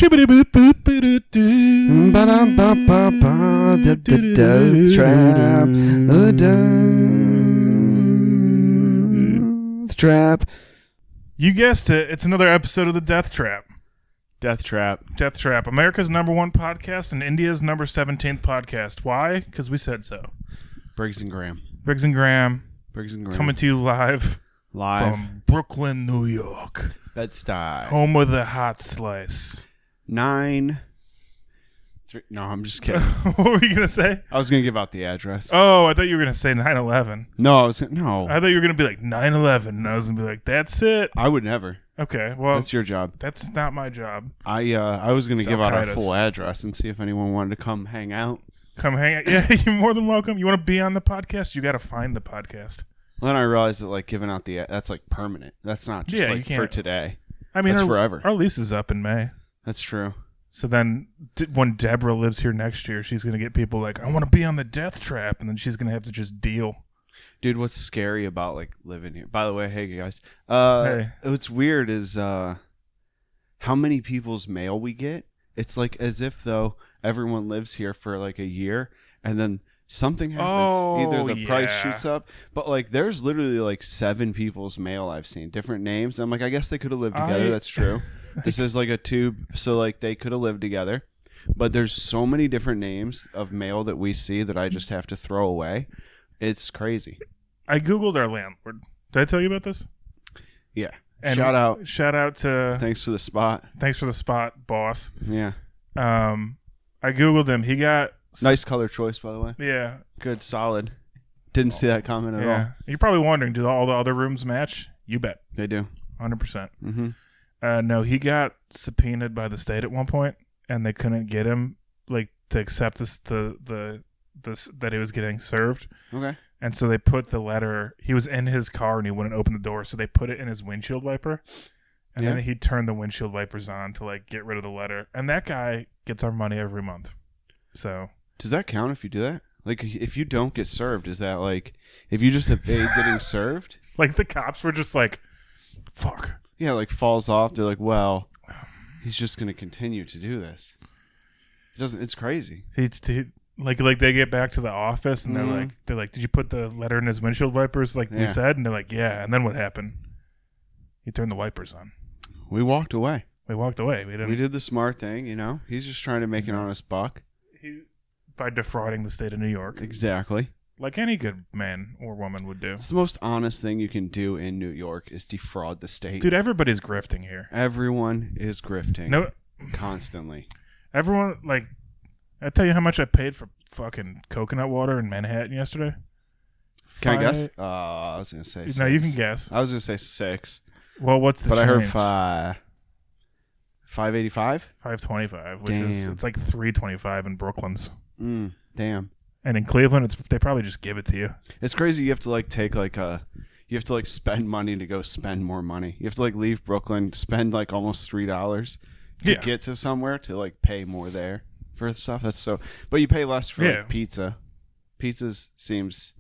Ba-dum-ba-ba-ba, the death trap. The death trap. You guessed it. It's another episode of the Death Trap. Death trap. Death Trap. America's #1 podcast and India's number 17th podcast. Why? Because we said so. Briggs and Graham. Briggs and Graham. Briggs and Graham. Coming to you live from Brooklyn, New York. Bed-Stuy. Home of the hot slice. 9-3. No, I'm just kidding. What were you going to say? I was going to give out the address. Oh, I thought you were going to say 9/11. No, no. I thought you were going to be like 9/11, and I was going to be like, that's it. I would never. Okay, well. That's your job. That's not my job. I was going to give out our full address and see if anyone wanted to come hang out. Come hang out. Yeah, you're more than welcome. You want to be on the podcast? You got to find the podcast. Well, then I realized that like giving out that's like permanent. That's not just like for today. I mean, that's forever. Our lease is up in May. That's true. So then when Deborah lives here next year, she's going to get people like, I want to be on the Death Trap. And then she's going to have to just deal. Dude, what's scary about like living here? By the way, hey guys. Hey. What's weird is how many people's mail we get. It's like as if though everyone lives here for like a year and then something happens. Either the price shoots up, but like there's literally like 7 people's mail I've seen, different names. I'm like, I guess they could have lived together. That's true. This is like a tube, so like they could have lived together. But there's so many different names of mail that we see that I just have to throw away. It's crazy. I Googled our landlord. Did I tell you about this? Yeah. And shout out to Thanks for the spot, boss. Yeah. I Googled him. He got nice color choice, by the way. Yeah. Good, solid. Didn't see that comment at all. You're probably wondering, do all the other rooms match? You bet. They do. 100%. Mm-hmm. No, he got subpoenaed by the state at one point, and they couldn't get him like to accept that he was getting served. Okay. And so they put the letter. He was in his car and he wouldn't open the door, so they put it in his windshield wiper, and then he turned the windshield wipers on to like get rid of the letter. And that guy gets our money every month. So does that count if you do that? Like if you don't get served, is that like if you just evade getting served? Like the cops were just like, fuck. Yeah, like falls off. They're like, well, he's just going to continue to do this. It's crazy. Like they get back to the office and they're like, did you put the letter in his windshield wipers like we said? And they're like, yeah. And then what happened? He turned the wipers on. We walked away. We did the smart thing, you know. He's just trying to make an honest buck. By defrauding the state of New York. Exactly. Like any good man or woman would do. It's the most honest thing you can do in New York is defraud the state. Dude, everybody's grifting here. Everyone is grifting. No, constantly. Everyone, like, I tell you how much I paid for fucking coconut water in Manhattan yesterday. Can I guess? I was going to say 6. No, you can guess. I was going to say 6. Well, what's the change? But I heard 585? 525, which is, it's like 325 in Brooklyn's. Damn. And in Cleveland, they probably just give it to you. It's crazy. You have to like take like you have to like spend money to go spend more money. You have to like leave Brooklyn, spend like almost $3 to get to somewhere to like pay more there for stuff. That's so. But you pay less for like pizza. Pizzas seems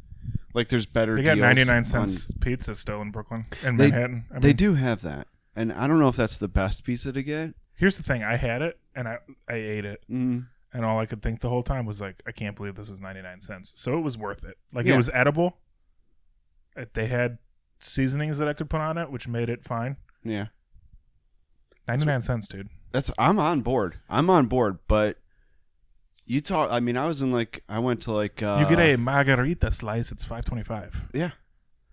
like there's better. They got 99-cent pizza still in Brooklyn and Manhattan. They do have that, and I don't know if that's the best pizza to get. Here's the thing: I had it and I ate it. And all I could think the whole time was like, I can't believe this was 99 cents. So it was worth it. Like it was edible. They had seasonings that I could put on it, which made it fine. Yeah. 99 cents, dude. I'm on board. But you talk. I mean, I went to like. You get a margarita slice. It's $5.25. Yeah.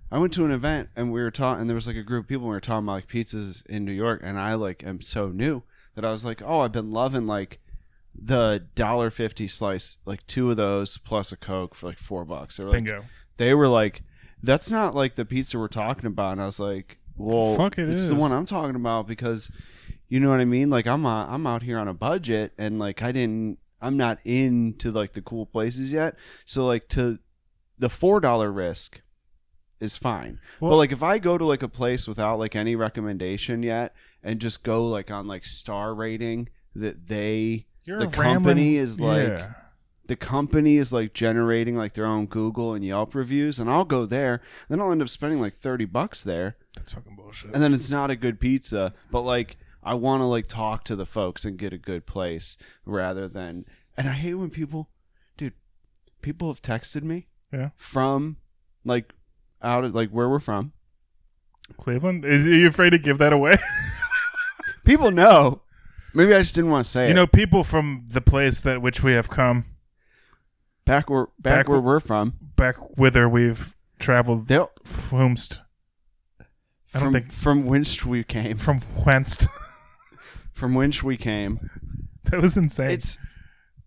I went to an event and we were talking, and there was like a group of people. And we were talking about like pizzas in New York, and I like am so new that I was like, oh, I've been loving like. The $1.50 slice, like 2 of those plus a Coke for like $4. They were like, bingo. They were like, that's not like the pizza we're talking about. And I was like, well, it's the one I'm talking about because, you know what I mean? Like I'm out here on a budget and like I'm not into like the cool places yet. So like to the $4 risk is fine. Well, but like if I go to like a place without like any recommendation yet and just go like on like star rating that the company is like generating like their own Google and Yelp reviews, and I'll go there. Then I'll end up spending like $30 there. That's fucking bullshit. And then it's not a good pizza, but like I want to like talk to the folks and get a good place rather than. And I hate when people have texted me from like out of like where we're from. Cleveland? Are you afraid to give that away? People know. Maybe I just didn't want to say it. You know, people from the place that which we have come. Back where we're from. Back whither we've traveled. Whomst. I don't think from whence we came. From whence. From whence we came. That was insane.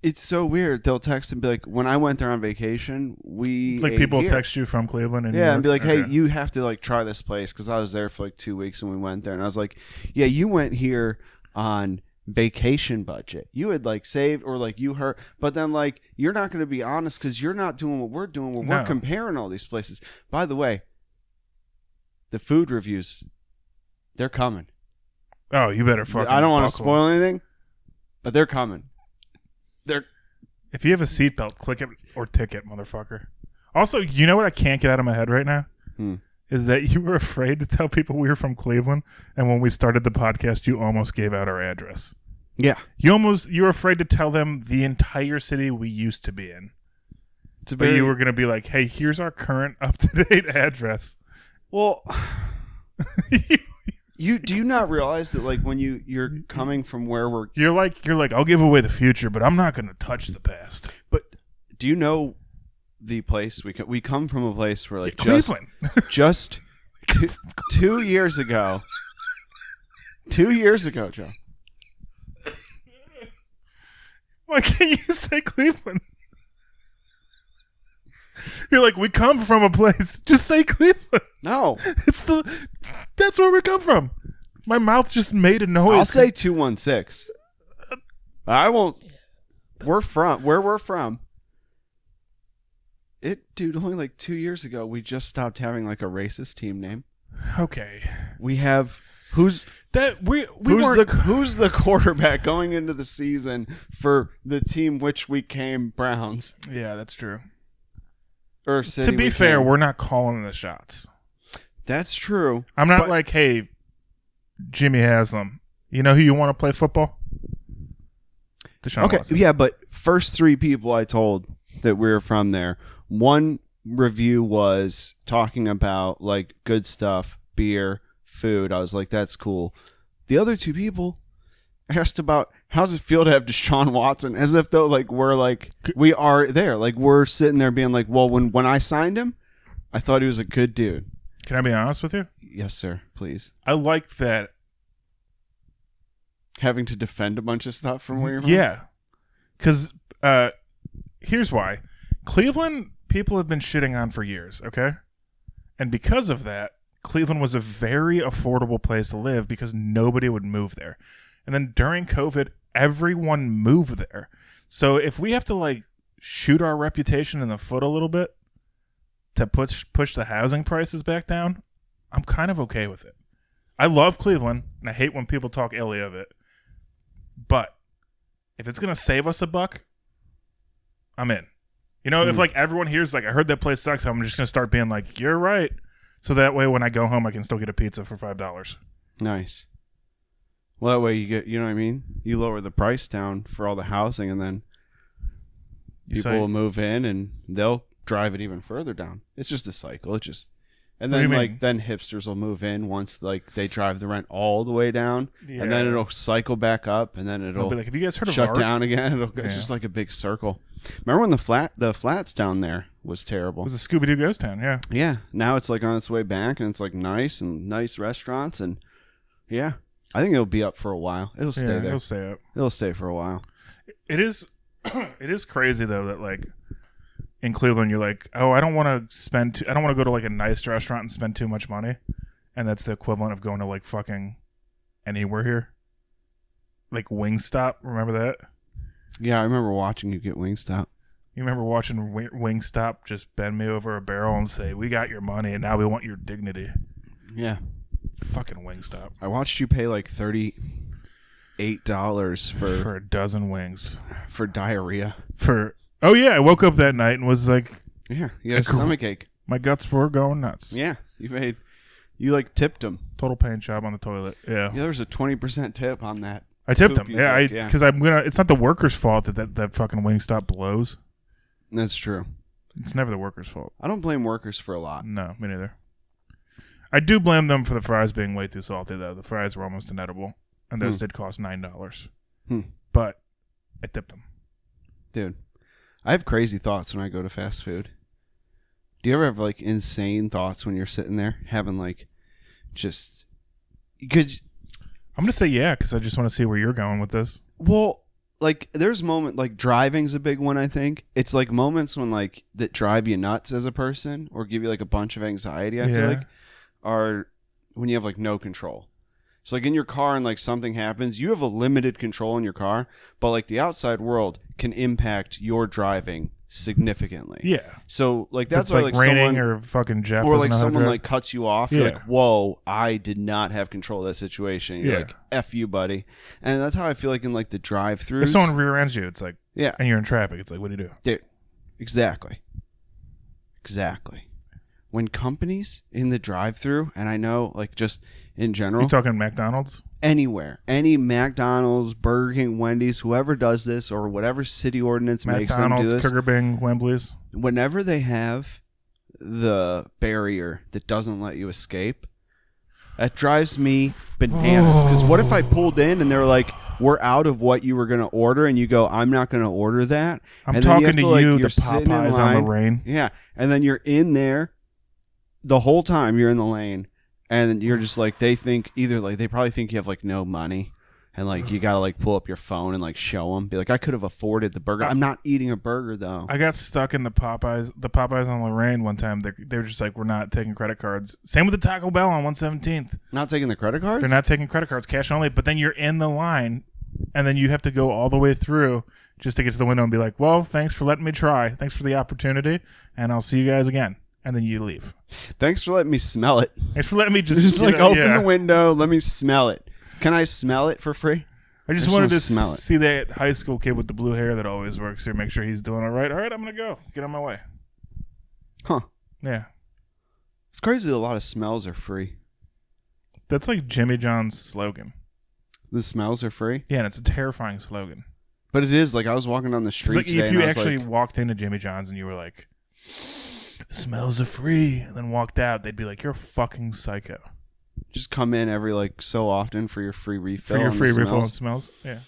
It's so weird. They'll text and be like, when I went there on vacation, we like people text you from Cleveland and and be like, hey, you have to like try this place because I was there for like 2 weeks and we went there and I was like, yeah, you went here on vacation budget. You had like saved or like you heard, but then like you're not going to be honest because you're not doing what we're doing. We're comparing all these places. By the way, the food reviews, they're coming. Oh, you better fucking. I don't want to spoil anything, but they're coming. If you have a seatbelt, click it or ticket, motherfucker. Also, you know what I can't get out of my head right now? Is that you were afraid to tell people we were from Cleveland, and when we started the podcast, you almost gave out our address. Yeah. You were afraid to tell them the entire city we used to be in. But you were going to be like, hey, here's our current up-to-date address. Well, do you not realize that like when you're coming from where we're you're like I'll give away the future, but I'm not going to touch the past. But do you know the place we come from a place where like Cleveland. just 2 years ago. 2 years ago, Joe. Why can't you say Cleveland? You're like, we come from a place. Just say Cleveland. No. That's where we come from. My mouth just made a noise. I'll say 216. I won't. Where we're from. Dude, only like 2 years ago, we just stopped having like a racist team name. Okay. We have who's the quarterback going into the season for the team which we came Browns. Yeah, that's true. Or city to be fair, we're not calling the shots. That's true. I'm not like, hey, Jimmy Haslam, you know who you want to play football? Deshaun Watson. Yeah, but first three people I told that we were from there, one review was talking about like good stuff, beer, food. I was like, that's cool. The other two people asked about how's it feel to have Deshaun Watson, as if though like we are there, like we're sitting there being like, well, when I signed him, I thought he was a good dude. Can I be honest with you? Yes, sir. Please. I like that. Having to defend a bunch of stuff from where you're from? Yeah. Because here's why. Cleveland, people have been shitting on for years, okay? And because of that, Cleveland was a very affordable place to live because nobody would move there. And then during COVID, everyone moved there. So if we have to like shoot our reputation in the foot a little bit to push the housing prices back down, I'm kind of okay with it. I love Cleveland, and I hate when people talk illy of it. But if it's going to save us a buck, I'm in. You know, if like everyone here's like, I heard that place sucks, I'm just going to start being like, you're right. So that way when I go home, I can still get a pizza for $5. Nice. Well, that way you get, you know what I mean? You lower the price down for all the housing, and then people will move in and they'll drive it even further down. It's just a cycle. And then like then hipsters will move in once like they drive the rent all the way down, and then it'll cycle back up, and then it'll be like, have you guys heard of shut down again? It's just like a big circle. Remember when the flats down there was terrible? It was a Scooby-Doo ghost town, yeah. Yeah. Now it's like on its way back, and it's like nice restaurants, and yeah. I think it'll be up for a while. It'll stay there. It'll stay up. It'll stay for a while. It is crazy though that like in Cleveland you're like, oh, I don't want to go to like a nice restaurant and spend too much money, and that's the equivalent of going to like fucking anywhere here. Like Wingstop, remember that? Yeah, I remember watching you get Wingstop. You remember watching Wingstop just bend me over a barrel and say, "We got your money, and now we want your dignity." Yeah. Fucking Wingstop. I watched you pay like $38 for a dozen wings for diarrhea. Oh yeah, I woke up that night and was like, yeah, you had a stomach ache. My guts were going nuts. Yeah, you You like tipped them. Total paint job on the toilet. Yeah. Yeah, there's a 20% tip on that. I tipped them. Yeah, because it's not the worker's fault that fucking Wingstop blows. That's true. It's never the worker's fault. I don't blame workers for a lot. No, me neither. I do blame them for the fries being way too salty, though. The fries were almost inedible, and those did cost $9. But I tipped them. Dude, I have crazy thoughts when I go to fast food. Do you ever have like insane thoughts when you're sitting there having like just... I'm going to say yeah, because I just want to see where you're going with this. Well, like there's moments, like driving's a big one, I think. It's like moments when like that drive you nuts as a person or give you like a bunch of anxiety, I feel like, are when you have like no control. So like in your car and like something happens, you have a limited control in your car, but like the outside world can impact your driving significantally. Yeah. So like that's it's why like like raining someone, or fucking Jeff or like someone like cuts you off. You're Yeah. like, whoa, I did not have control of that situation. You're Yeah. like, F you, buddy. And that's how I feel like in like the drive-throughs. If someone rear ends you, it's like, yeah, and you're in traffic, it's like, what do you do? dude, exactly. When companies in the drive-through, and I know like just in general, You talking McDonald's? anywhere, any McDonald's, Burger King, Wendy's, whoever does this or whatever city ordinance makes them do McDonald's, this, Cougar Bing, Wembley's. whenever they have the barrier that doesn't let you escape, that drives me bananas. Because what if I pulled in and they're like, we're out of what you were going to order, and you go, I'm not going to order that. I'm and then talking to like, you, the you're sitting in Popeyes on line. Lorraine. Yeah, and then you're in there the whole time you're in the lane, and you're just like, they think either like they probably think you have like no money, and like you gotta like pull up your phone and like show them, be like, I could have afforded the burger. I'm not eating a burger though. I got stuck in the Popeyes on Lorraine one time. They were just like, we're not taking credit cards. Same with the Taco Bell on 117th. Not taking the credit cards. They're not taking credit cards, cash only. But then you're in the line, and then you have to go all the way through just to get to the window and be like, well, thanks for letting me try. Thanks for the opportunity, and I'll see you guys again. And then you leave. Thanks for letting me smell it. Thanks for letting me just like open the window. Let me smell it. Can I smell it for free? I just wanted to see that high school kid with the blue hair that always works here. Make sure he's doing all right. All right, I'm going to go. Get on my way. Huh. Yeah. It's crazy that a lot of smells are free. That's like Jimmy John's slogan. The smells are free? Yeah, and it's a terrifying slogan. But it is. Like, I was walking down the street today, if you actually walked into Jimmy John's and you were like, smells are free, and then walked out, they'd be like, you're a fucking psycho. Just come in every like so often for your free refill. For your free refill and smells. Yeah.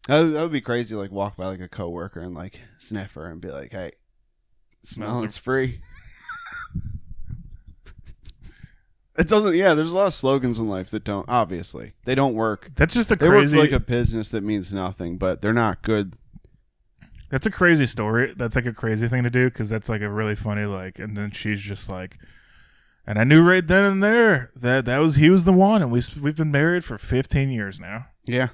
That would be crazy. Like walk by like a coworker and like sniff her and be like, "Hey, smelling's free." It doesn't. Yeah, there's a lot of slogans in life that don't. Obviously, they don't work. That's just a they crazy. They work for like a business that means nothing, but they're not good. That's a crazy story. That's like a crazy thing to do because that's like a really funny like. And then she's just like, and I knew right then and there that he was the one, and we've been married for 15 years now. Yeah,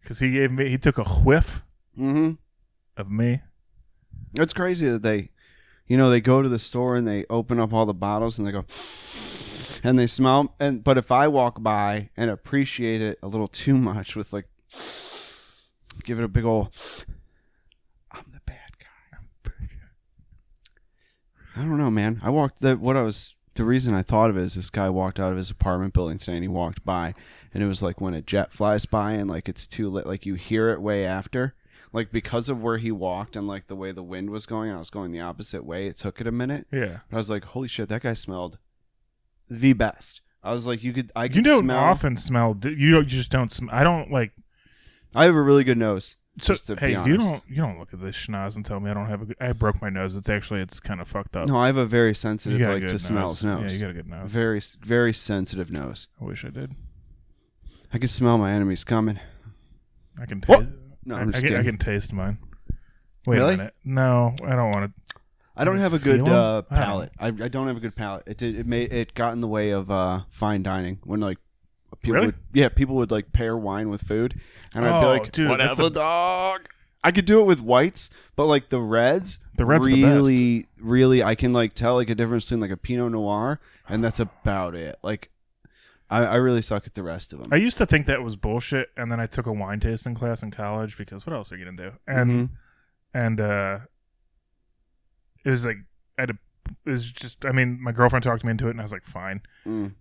because he took a whiff of me. It's crazy that they go to the store and they open up all the bottles and they go and they smell. But if I walk by and appreciate it a little too much with like, give it a big old. I'm the bad guy. I don't know, man. The reason I thought of it is this guy walked out of his apartment building today and he walked by and it was like when a jet flies by and like it's too lit, like you hear it way after, like because of where he walked and like the way the wind was going, I was going the opposite way. It took it a minute. Yeah. But I was like, holy shit, that guy smelled the best. I was like, I could don't smell. often smell. You just don't smell. I don't like. I have a really good nose. So, hey, you don't look at this schnoz and tell me I don't have a good. I broke my nose. It's kind of fucked up. No, I have a very sensitive like to smells nose. Yeah, you got a good nose. Very, very sensitive nose. I wish I did. I can smell my enemies coming. I can taste. No, I'm just kidding. I can taste mine. Wait really? a minute. No, I don't want to. I don't have a good palate. I don't have a good palate. It got in the way of fine dining when like. People would like pair wine with food, and I'd be like, dude, whatever, dog. I could do it with whites, but like the reds really, really, I can like tell like a difference between like a Pinot Noir, and that's about it. Like, I really suck at the rest of them. I used to think that was bullshit, and then I took a wine tasting class in college because what else are you gonna do? And it was like I had to was just, I mean, my girlfriend talked me into it, and I was like, fine.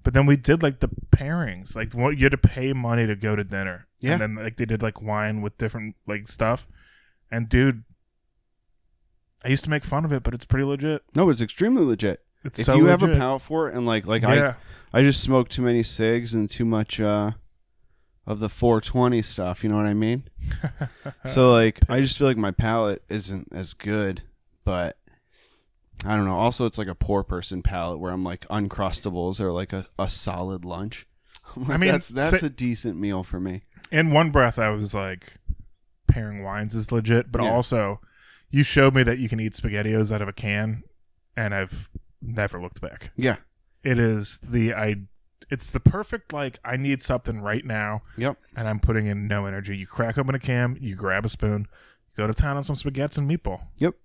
But then we did like the pairings, like you had to pay money to go to dinner. Yeah. And then like they did like wine with different like stuff. And dude, I used to make fun of it, but it's pretty legit. No, it's extremely legit. It's if so you legit. have a palate for it, and like yeah. I just smoke too many cigs and too much of the 420 stuff. You know what I mean? So like, I just feel like my palate isn't as good, but I don't know. Also, it's like a poor person palate where I'm like, Uncrustables are like a solid lunch. Like, I mean, that's a decent meal for me. In one breath, I was like, pairing wines is legit, but also, you showed me that you can eat SpaghettiOs out of a can, and I've never looked back. Yeah. It is it's the perfect, like, I need something right now. Yep. And I'm putting in no energy. You crack open a can, you grab a spoon, you go to town on some spaghettis and meatball. Yep.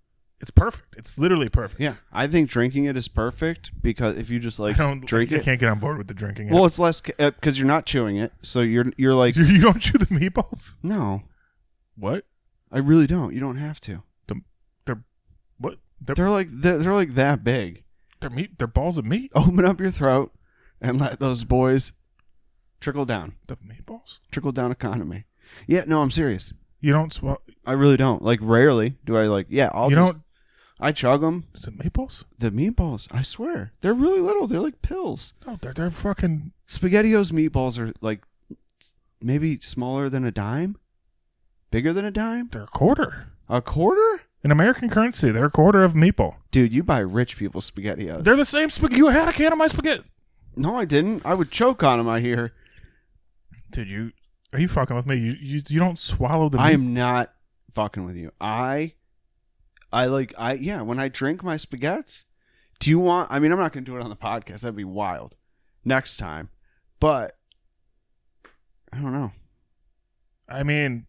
It's perfect. It's literally perfect. Yeah. I think drinking it is perfect because if you just like drink it. I can't get on board with the drinking it. Well, it's less because you're not chewing it. So you're like. You don't chew the meatballs? No. What? I really don't. You don't have to. They're what? They're like that big. They're balls of meat. Open up your throat and let those boys trickle down. The meatballs? Trickle down economy. Yeah, no, I'm serious. You don't swallow? I really don't. Like, rarely do I like, yeah, I chug them. Is it meatballs? The meatballs, I swear. They're really little. They're like pills. No, they're fucking... SpaghettiOs meatballs are like maybe smaller than a dime? Bigger than a dime? They're a quarter. A quarter? In American currency, they're a quarter of meatball. Dude, you buy rich people's SpaghettiOs. They're the same spaghetti. You had a can of my spaghetti. No, I didn't. I would choke on them, I hear. Dude, are you fucking with me? You don't swallow the meat. I am not fucking with you. When I drink my spaghettis, do you want, I mean, I'm not going to do it on the podcast. That'd be wild. Next time. But, I don't know. I mean,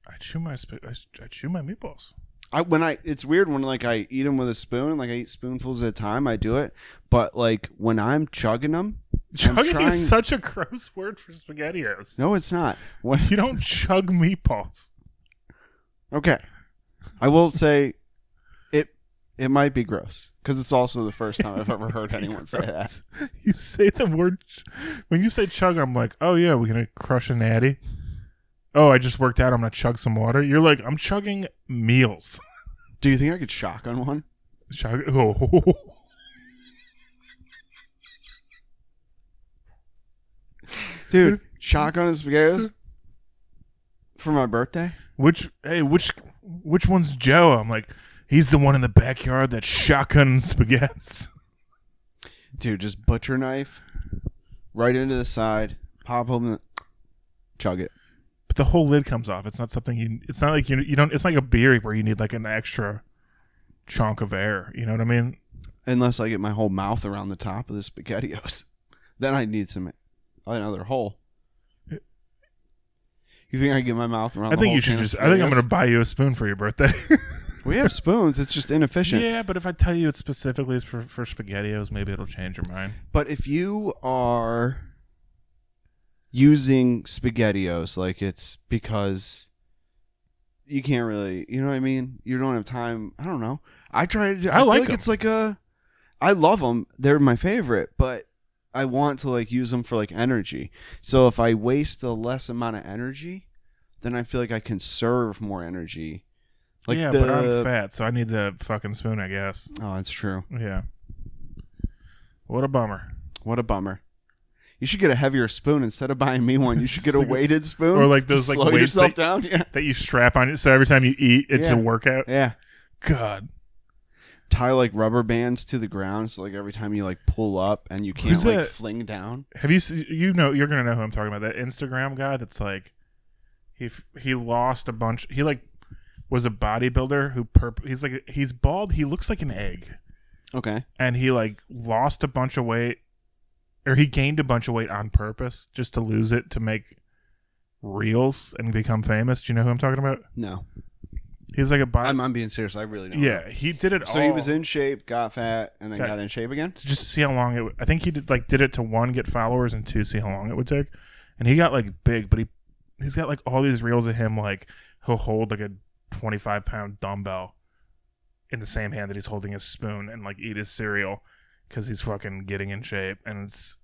I chew my meatballs. It's weird when like I eat them with a spoon, like I eat spoonfuls at a time, I do it. But like when I'm chugging them, chugging is such a gross word for SpaghettiOs. No, it's not. You don't chug meatballs. Okay, I will say it might be gross because it's also the first time I've ever heard anyone say that. You say the word when you say chug, I'm like, oh yeah, we're gonna crush a natty. Oh, I just worked out. I'm going to chug some water. You're like, I'm chugging meals. Do you think I could shotgun one? Oh. Dude, shotgun and SpaghettiOs for my birthday? Which one's Joe? I'm like, he's the one in the backyard that shotgun spaghettis. Dude, just butcher knife right into the side, pop open, chug it. But the whole lid comes off. It's not something it's not like you don't. It's like a beer where you need like an extra chunk of air. You know what I mean? Unless I get my whole mouth around the top of the SpaghettiOs, then I need another hole. You think I can get my mouth around? I think you should just. I think I'm going to buy you a spoon for your birthday. We have spoons. It's just inefficient. Yeah, but if I tell you it specifically is for SpaghettiOs, maybe it'll change your mind. But if you are using SpaghettiOs, like it's because you can't really, you know what I mean? You don't have time. I don't know. I like them. It's like I love them. They're my favorite, but I want to like use them for like energy. So if I waste a less amount of energy, then I feel like I conserve more energy. Like yeah, but I'm fat, so I need the fucking spoon, I guess. Oh, that's true. Yeah. What a bummer. What a bummer. You should get a heavier spoon instead of buying me one. You should get a weighted spoon, or like those like slow weights yourself down. Yeah, that you strap on. So every time you eat, it's a workout. Yeah. God. Tie like rubber bands to the ground, so like every time you like pull up and you can't like fling down. Have you seen? You're gonna know who I'm talking about. That Instagram guy that's like, he lost a bunch. He like was a bodybuilder who he's bald. He looks like an egg. Okay. And he like lost a bunch of weight. Or he gained a bunch of weight on purpose just to lose it to make reels and become famous. Do you know who I'm talking about? No. He's like I'm being serious. I really don't. Yeah, he did it. So he was in shape, got fat, and then got in shape again. To just see how long it. I think he did it to one, get followers, and two, see how long it would take. And he got like big, but he's got like all these reels of him like he'll hold like a 25-pound dumbbell in the same hand that he's holding his spoon and like eat his cereal because he's fucking getting in shape. And it's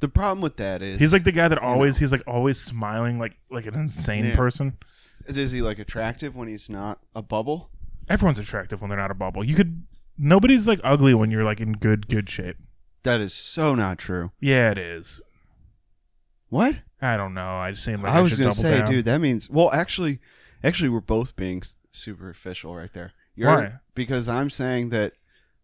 the problem with that is he's like the guy that he's like always smiling like an insane person. Is he like attractive when he's not a bubble? Everyone's attractive when they're not a bubble. Nobody's like ugly when you're like in good shape. That is so not true. Yeah, it is. What? I don't know. I just seem like I was going to say, down. dude, that means actually we're both being superficial right there. Why? Because I'm saying that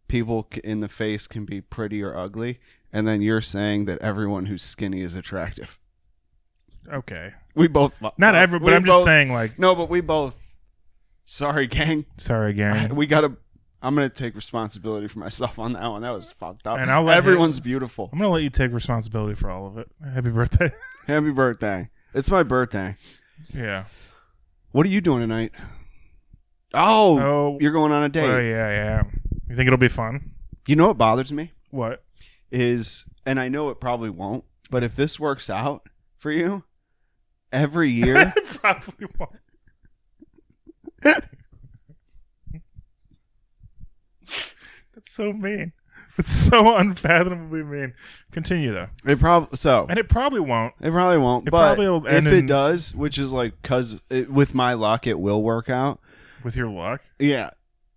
people in the face can be pretty or ugly, and then you're saying that everyone who's skinny is attractive. Okay. We both not every, but I'm just saying like no, but we both. Sorry, gang. I'm gonna take responsibility for myself on that one. That was fucked up. And everyone's beautiful. I'm gonna let you take responsibility for all of it. Happy birthday. Happy birthday. It's my birthday. Yeah. What are you doing tonight? Oh, you're going on a date. Oh yeah. You think it'll be fun? You know what bothers me? What? And I know it probably won't, but if this works out for you, every year it probably won't. That's so mean. It's so unfathomably mean. Continue though. It probably won't. It probably won't. But if it does, which is like because with my luck, it will work out. With your luck, yeah.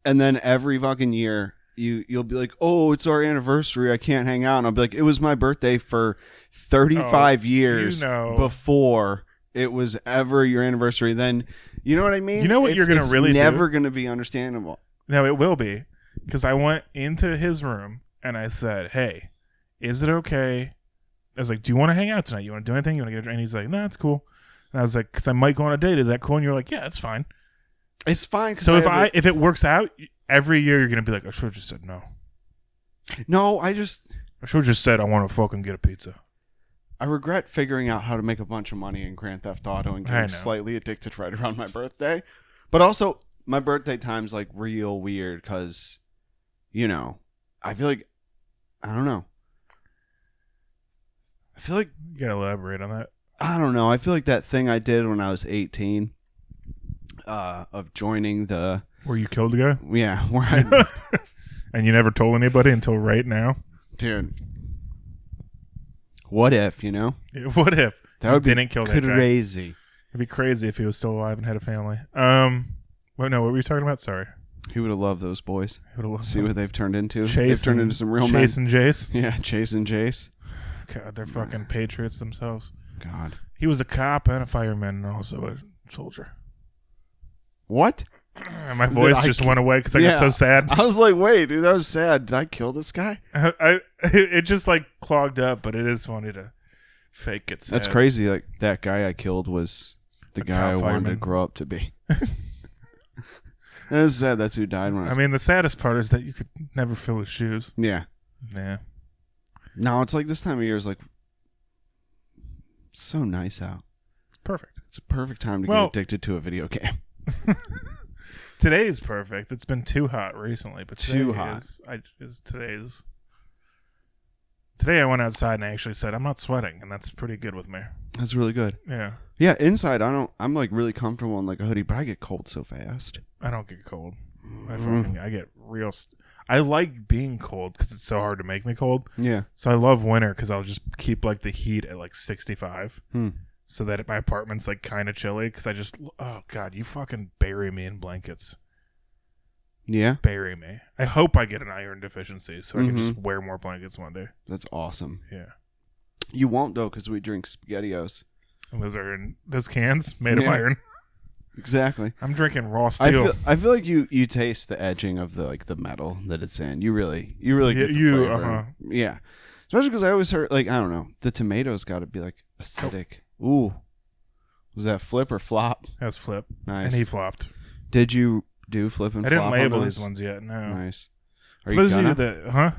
And then every fucking year, you'll be like, "Oh, it's our anniversary. I can't hang out." And I'll be like, "It was my birthday for 35 years before it was ever your anniversary." Then you know what I mean? You know what you're gonna really never gonna be understandable. No, it will be. Because I went into his room and I said, "Hey, is it okay?" I was like, "Do you want to hang out tonight? You want to do anything? You want to get a drink?" And he's like, "No, it's cool." And I was like, "Because I might go on a date. Is that cool?" And you're like, "Yeah, it's fine." It's fine. So if it works out, every year you're gonna be like, "I should have just said no." No, I should have just said I want to fucking get a pizza. I regret figuring out how to make a bunch of money in Grand Theft Auto and getting slightly addicted right around my birthday, but also my birthday time's like real weird because. I feel like, I don't know. I feel like... You gotta elaborate on that. I don't know. I feel like that thing I did when I was 18 of joining the... Where you killed a guy? Yeah. Where I... And you never told anybody until right now? Dude. What if, What if? That would didn't kill that guy? Crazy. It'd be crazy if he was still alive and had a family. What were you talking about? Sorry. He would have loved those boys. See what they've turned into. They've turned into some real men. Chase and Jace. Yeah, Chase and Jace. God, they're fucking patriots themselves. God. He was a cop and a fireman and also a soldier. What? My voice just went away because I got so sad. I was like, wait, dude, that was sad. Did I kill this guy? It just like clogged up, but it is funny to fake it sad. That's crazy. Like that guy I killed was the guy I wanted to grow up to be. That was sad. That's who died when I was... the saddest part is that you could never fill his shoes. Yeah. Yeah. No, it's like this time of year is like so nice out. It's perfect. It's a perfect time to get addicted to a video game. Today's perfect. It's been too hot recently, but too hot. Today I went outside and I actually said I'm not sweating, and that's pretty good with me. That's really good. Yeah. Yeah, inside I'm like really comfortable in like a hoodie, but I get cold so fast. I don't get cold. I get real. I like being cold because it's so hard to make me cold. Yeah. So I love winter because I'll just keep like the heat at like 65, so that my apartment's like kind of chilly. Because oh god, you fucking bury me in blankets. Yeah. Bury me. I hope I get an iron deficiency so I can just wear more blankets one day. That's awesome. Yeah. You won't though because we drink SpaghettiOs. And those are in those cans made of iron. Exactly. I'm drinking raw steel. I feel like you taste the edging of the metal that it's in. You really get the flavor. Yeah. Especially because I always heard I don't know, the tomatoes got to be like acidic. Ooh. Was that flip or flop? That's flip. Nice. And he flopped. Did you do flip and flop? I didn't label these ones yet. No. Nice. Are you gonna?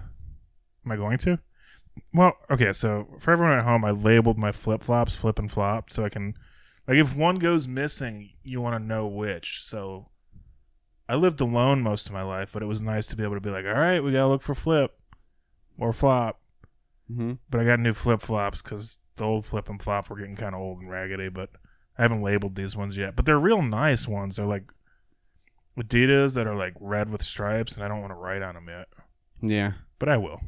Am I going to? Well, okay. So for everyone at home, I labeled my flip flops flip and flop, so I can. Like, if one goes missing, you want to know which. So, I lived alone most of my life, but it was nice to be able to be like, all right, we got to look for flip or flop. Mm-hmm. But I got new flip-flops because the old flip and flop were getting kind of old and raggedy, but I haven't labeled these ones yet. But they're real nice ones. They're like Adidas that are like red with stripes, and I don't want to write on them yet. Yeah. But I will.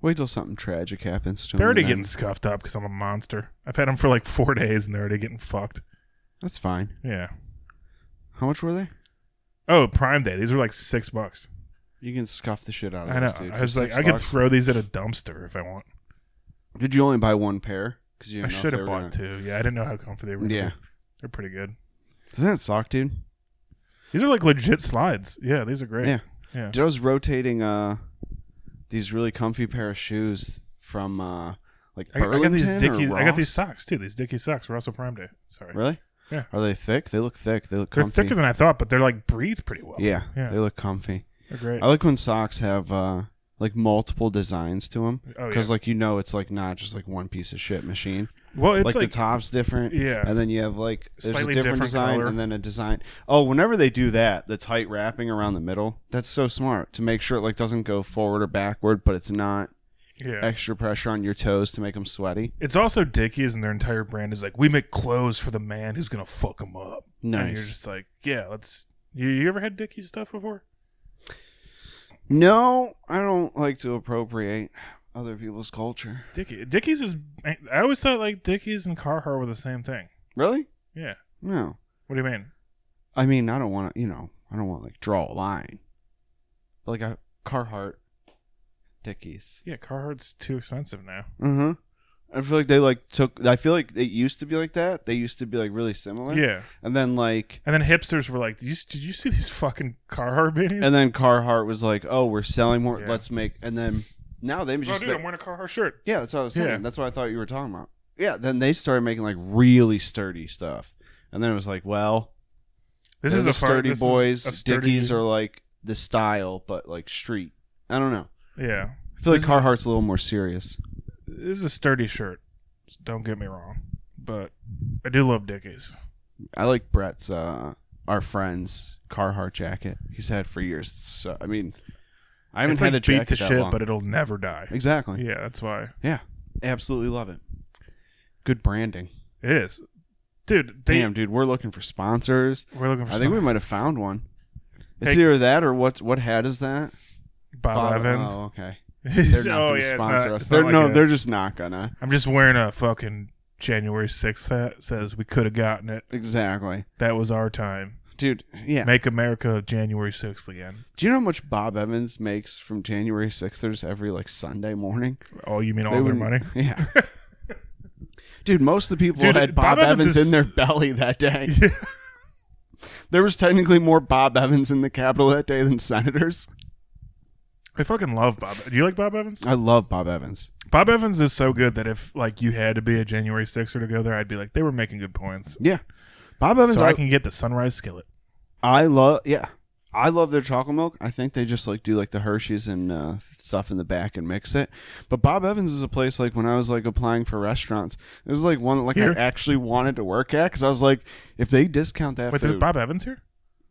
Wait till something tragic happens to them. They're already getting scuffed up because I'm a monster. I've had them for like 4 days, and they're already getting fucked. That's fine. Yeah. How much were they? Oh, Prime Day. These were like $6. You can scuff the shit out of I know. those, dude. I was like, I could throw these at a dumpster if I want. Did you only buy one pair? Because I should have bought two. Yeah, I didn't know how comfy they were. Yeah. They're pretty good. Doesn't that suck, dude? These are like legit slides. Yeah, these are great. Yeah. Yeah. Dude, I was rotating these really comfy pair of shoes from like Burlington I got these Dickies. or I got these Ross. socks too. These Dickies socks were also Prime Day. Sorry. Really? Yeah. Are they thick? They look thick. They look They're comfy. thicker than I thought, but they're like breathe pretty well. Yeah. Yeah. They look comfy. They're great. I like when socks have like multiple designs to them because yeah. like it's like not just like one piece of shit machine. Well, it's like the top's different. Yeah. And then you have like there's Slightly a different design color. and then a design. Oh, whenever they do that, the tight wrapping around the middle, that's so smart to make sure it like doesn't go forward or backward, but it's not extra pressure on your toes to make them sweaty. It's also Dickies, and their entire brand is like, we make clothes for the man who's gonna fuck him up. Nice. And you're just like, yeah, let's. You ever had Dickies stuff before? No, I don't like to appropriate other people's culture. Dickies is. I always thought like Dickies and Carhartt were the same thing. Really? Yeah. No. What do you mean? I mean, I don't want to, I don't want to like draw a line. But like a Carhartt, Dickies. Yeah, Carhartt's too expensive now. Mm-hmm. I feel like they like took. I feel like it used to be like that. They used to be like really similar. Yeah. And then hipsters were like, did you see these fucking Carhartt beanies? And then Carhartt was like, oh, we're selling more. Yeah. Let's make. And then now they just. Oh, dude, I'm wearing a Carhartt shirt. Yeah, that's what I was saying. Yeah. That's what I thought you were talking about. Yeah. Then they started making like really sturdy stuff, and then it was like, well, this is a sturdy boys. Sturdy... Dickies are like the style, but like street. I don't know. Yeah. I feel like Carhartt's a little more serious. This is a sturdy shirt. Don't get me wrong, but I do love Dickies. I like Brett's, our friend's Carhartt jacket. He's had for years. So I mean, I haven't had a jacket beat to that shit, long. but it'll never die. Exactly. Yeah, that's why. Yeah, absolutely love it. Good branding. It is, dude. Damn, dude, we're looking for sponsors. We're looking for. I think we might have found one. It's either that or what hat is that? Bob Evans. Oh, okay. They're not going to sponsor us. They're just not gonna. I'm just wearing a fucking January 6th hat. Says we could have gotten it. Exactly. That was our time. Dude, yeah. Make America January 6th again. Do you know how much Bob Evans makes from January 6th just every like Sunday morning? Oh, you mean all their money? Yeah. Dude, most of the people had Bob Evans in their belly that day. Yeah. There was technically more Bob Evans in the Capitol that day than senators. I fucking love Bob. Do you like Bob Evans? I love Bob Evans. Bob Evans is so good that if like you had to be a January 6th to go there, I'd be like, they were making good points. Yeah. Bob Evans. So I can get the sunrise skillet. I love their chocolate milk. I think they just like do like the Hershey's and stuff in the back and mix it. But Bob Evans is a place like when I was like applying for restaurants, it was like one like I actually wanted to work at because I was like, if they discount that Wait, food. there's Bob Evans here?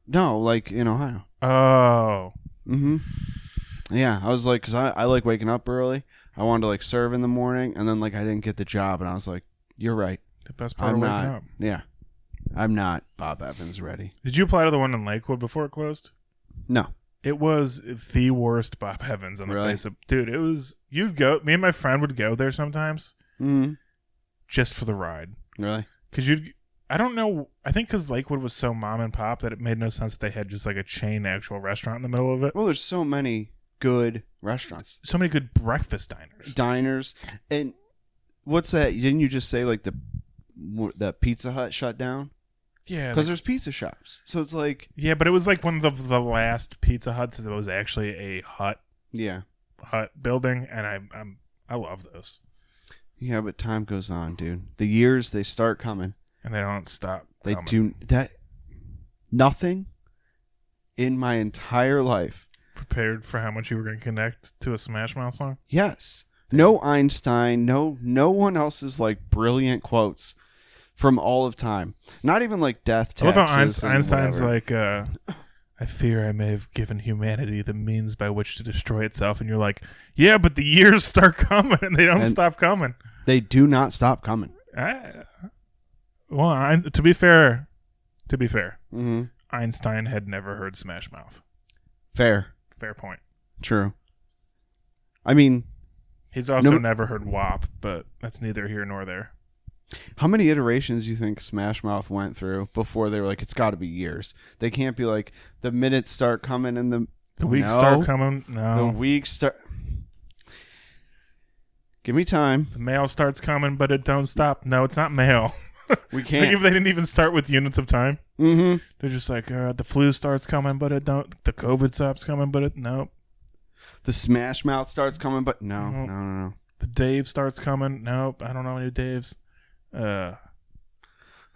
No, like in Ohio. Oh. Mm-hmm. Yeah, I was like, because I like waking up early. I wanted to like serve in the morning, and then like I didn't get the job, and I was like, you're right. The best part of waking up. Yeah. I'm not Bob Evans ready. Did you apply to the one in Lakewood before it closed? No. It was the worst Bob Evans on the face of... Dude, it was... Me and my friend would go there sometimes just for the ride. Really? Because I don't know... I think because Lakewood was so mom and pop that it made no sense that they had just like a chain actual restaurant in the middle of it. Well, there's so many good restaurants. So many good breakfast diners. And what's that? Didn't you just say like the Pizza Hut shut down? Yeah, because there's pizza shops. So it's like but it was like one of the last Pizza Huts that was actually a hut. Yeah, hut building, and I love those. Yeah, but time goes on, dude. The years they start coming, and they don't stop. They do that. Nothing in my entire life prepared for how much you were going to connect to a Smash Mouth song. Yes, no Einstein, no one else's like brilliant quotes from all of time. Not even like death taxes. I love how Einstein's like, I fear I may have given humanity the means by which to destroy itself. And you're like, yeah, but the years start coming and they don't stop coming. They do not stop coming. To be fair, mm-hmm. Einstein had never heard Smash Mouth. Fair point. True. I mean, he's also never heard WAP, but that's neither here nor there. How many iterations do you think Smash Mouth went through before they were like, it's got to be years? They can't be like, the minutes start coming and the weeks start coming. No. The weeks start. Give me time. The mail starts coming, but it don't stop. No, it's not mail. We can't. Like if they didn't even start with units of time. Mm-hmm. They're just like, the flu starts coming, but it don't. The COVID stops coming, but it nope. The Smash Mouth starts coming, but no. The Dave starts coming. Nope, I don't know any Daves. And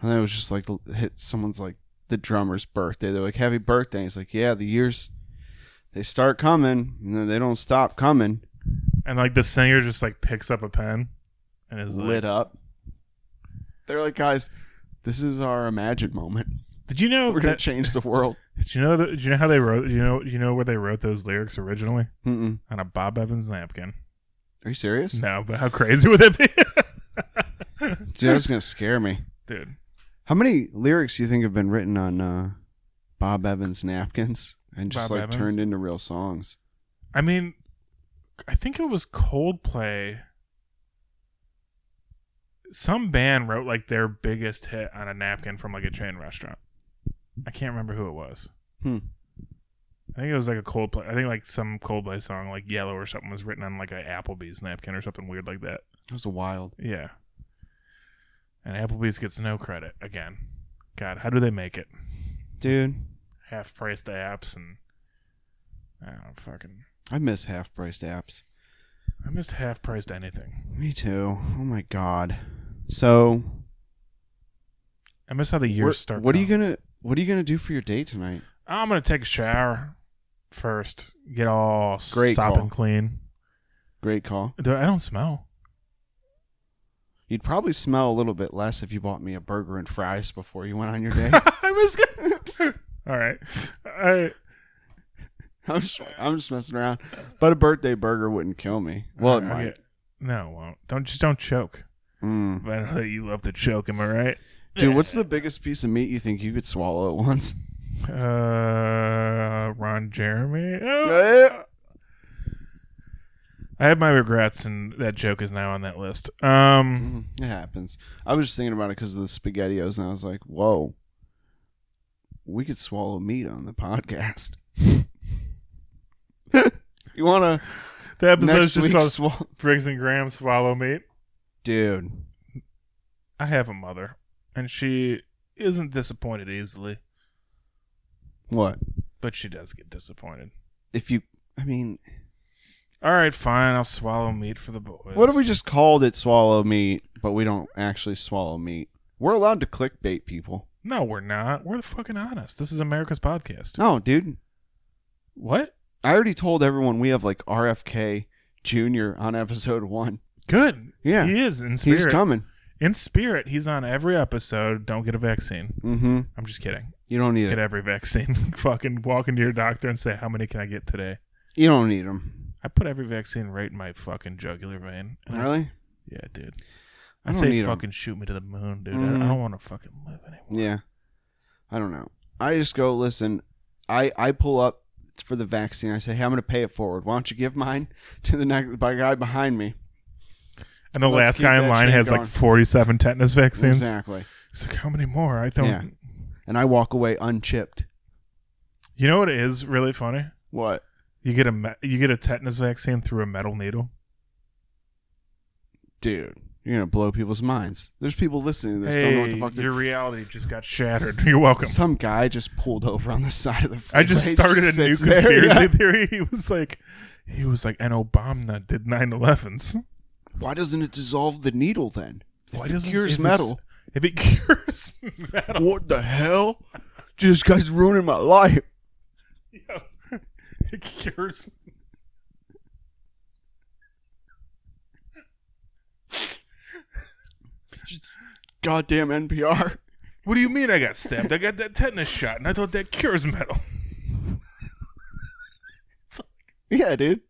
it was just like hit someone's like the drummer's birthday. They're like, happy birthday. He's like, yeah, the years, they start coming and then they don't stop coming. And like the singer just like picks up a pen and is lit up. They're like, guys, this is our imagined moment. Did you know we're gonna change the world? Did you know how they wrote? You know where they wrote those lyrics originally? Mm-mm. On a Bob Evans napkin. Are you serious? No, but how crazy would that be? Dude, that's gonna scare me, dude. How many lyrics do you think have been written on Bob Evans napkins and just Bob Evans? Turned into real songs? I mean, I think it was Coldplay. Some band wrote like their biggest hit on a napkin from like a chain restaurant. I can't remember who it was. I think it was like a Coldplay. I think like some Coldplay song, like Yellow or something, was written on like an Applebee's napkin or something weird like that. It was wild. Yeah. And Applebee's gets no credit again. God, how do they make it, dude? Half-priced apps and I don't know, fucking. I miss half-priced apps. I miss half-priced anything. Me too. Oh my god. So, I miss how the years start. What are you gonna do for your date tonight? I'm gonna take a shower first. Get all sopping clean. Great call. Dude, I don't smell. You'd probably smell a little bit less if you bought me a burger and fries before you went on your date. I was gonna... All right. I'm just messing around. But a birthday burger wouldn't kill me. Well, it might. No, it won't. Don't choke. But I know that you love to choke, am I right? Dude, what's the biggest piece of meat you think you could swallow at once? Ron Jeremy. Oh. I have my regrets, and that joke is now on that list. It happens. I was just thinking about it because of the SpaghettiOs, and I was like, whoa. We could swallow meat on the podcast. You want to... The episode's just called Briggs and Graham Swallow Meat. Dude. I have a mother, and she isn't disappointed easily. What? But she does get disappointed. All right, fine, I'll swallow meat for the boys. What if we just called it swallow meat, but we don't actually swallow meat? We're allowed to clickbait people. No, we're not. We're fucking honest. This is America's podcast. No, dude. What? I already told everyone we have like RFK Jr. on episode 1. Good. Yeah. He is in spirit. He's coming. In spirit, he's on every episode. Don't get a vaccine. Mm-hmm. I'm just kidding. You don't need Get every vaccine. Fucking walk into your doctor and say, how many can I get today? You don't need them. I put every vaccine right in my fucking jugular vein. Really? Yeah, dude. I say fucking shoot me to the moon, dude. I don't want to fucking live anymore. Yeah. I don't know. I just go, listen, I pull up for the vaccine. I say, hey, I'm going to pay it forward. Why don't you give mine to the guy behind me? And the last guy in line has like 47 tetanus vaccines. Exactly. He's like, how many more? I don't. Yeah. And I walk away unchipped. You know what is really funny? What? You get a tetanus vaccine through a metal needle. Dude, you're gonna blow people's minds. There's people listening to this. Don't know what the fuck. Your reality just got shattered. You're welcome. Some guy just pulled over on the side of the freeway. I just started a new conspiracy theory. He was like, and Obama did 9/11s. Why doesn't it dissolve the needle then? Why doesn't it cures metal? If it cures metal. What the hell? This guy's ruining my life. Yo, it cures. Goddamn NPR. What do you mean I got stabbed? I got that tetanus shot, and I thought that cures metal. Yeah, dude.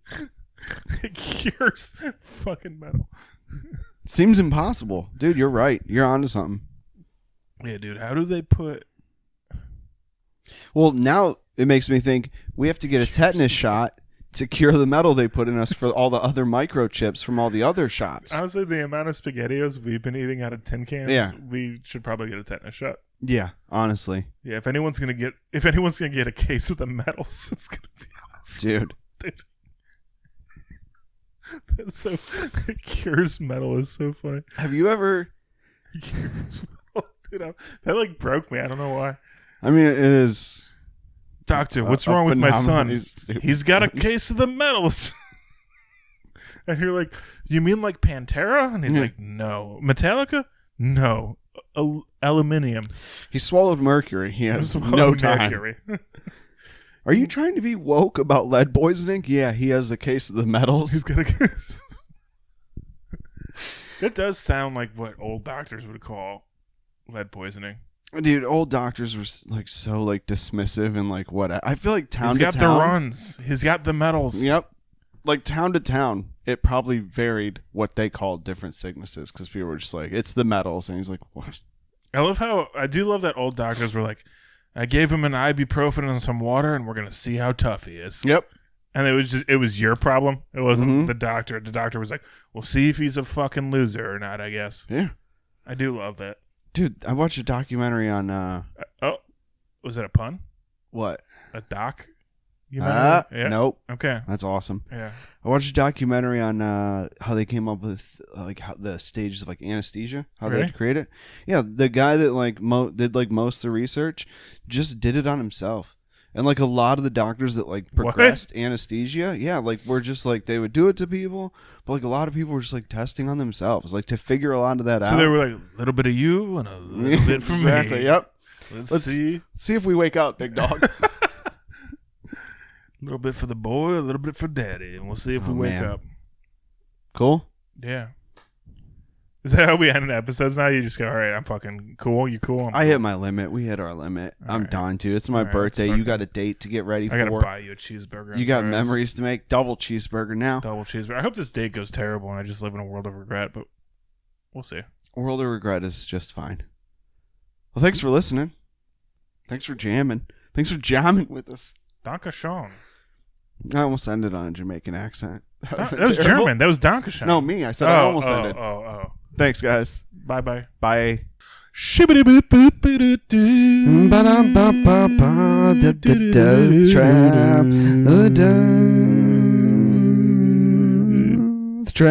It cures fucking metal. Seems impossible. Dude, you're right. You're onto something. Yeah, dude. How do they put... Well, now it makes me think we have to get a tetanus shot to cure the metal they put in us for all the other microchips from all the other shots. Honestly, the amount of SpaghettiOs we've been eating out of tin cans, we should probably get a tetanus shot. Yeah, honestly. Yeah, if anyone's gonna get a case of the metals, it's gonna be us, dude. That's so cures metal is so funny. Have you ever? Dude, that like broke me. I don't know why. I mean, it is. Doctor, what's wrong with my son? He's got a case of the metals. And you're like, you mean like Pantera? And he's like, no. Metallica? No. Aluminium. He swallowed mercury. He has no time. Mercury. Are you trying to be woke about lead poisoning? Yeah, he has a case of the metals. He's got a case. That does sound like what old doctors would call lead poisoning. Dude, old doctors were like so like dismissive and like what I feel like town He's to got town. the runs. He's got the metals. Yep. Like town to town, it probably varied what they called different sicknesses because people were just like, it's the metals, and he's like, what? I do love that old doctors were like, I gave him an ibuprofen and some water, and we're gonna see how tough he is. Yep. And it was your problem. It wasn't the doctor. The doctor was like, we'll see if he's a fucking loser or not, I guess. Yeah. I do love that. Dude, I watched a documentary on was that a pun? What? A doc? Yeah. Nope. Okay. That's awesome. Yeah. I watched a documentary on how they came up with like how the stages of like anesthesia, how they had to create it. Yeah, the guy that like did like most of the research just did it on himself. And like a lot of the doctors that like progressed anesthesia, like were just like they would do it to people, but like a lot of people were just like testing on themselves, like to figure a lot of that out. So they were like a little bit of you and a little bit from me. Exactly. Yep. Let's see if we wake up, big dog. A little bit for the boy, a little bit for daddy, and we'll see if we wake up. Cool. Yeah. Is that how we end episodes now? You just go, all right, I'm fucking cool. You cool? I hit my limit. We hit our limit. I'm done, dude. It's my birthday. You got a date to get ready for. I got to buy you a cheeseburger. You got memories to make. Double cheeseburger now. Double cheeseburger. I hope this date goes terrible and I just live in a world of regret, but we'll see. World of regret is just fine. Well, thanks for listening. Thanks for jamming. Thanks for jamming with us. Danke schön. I almost ended on a Jamaican accent. That was German. That was Danke schön. No, me. I said I almost ended. Thanks, guys. Bye-bye. Bye. Trap.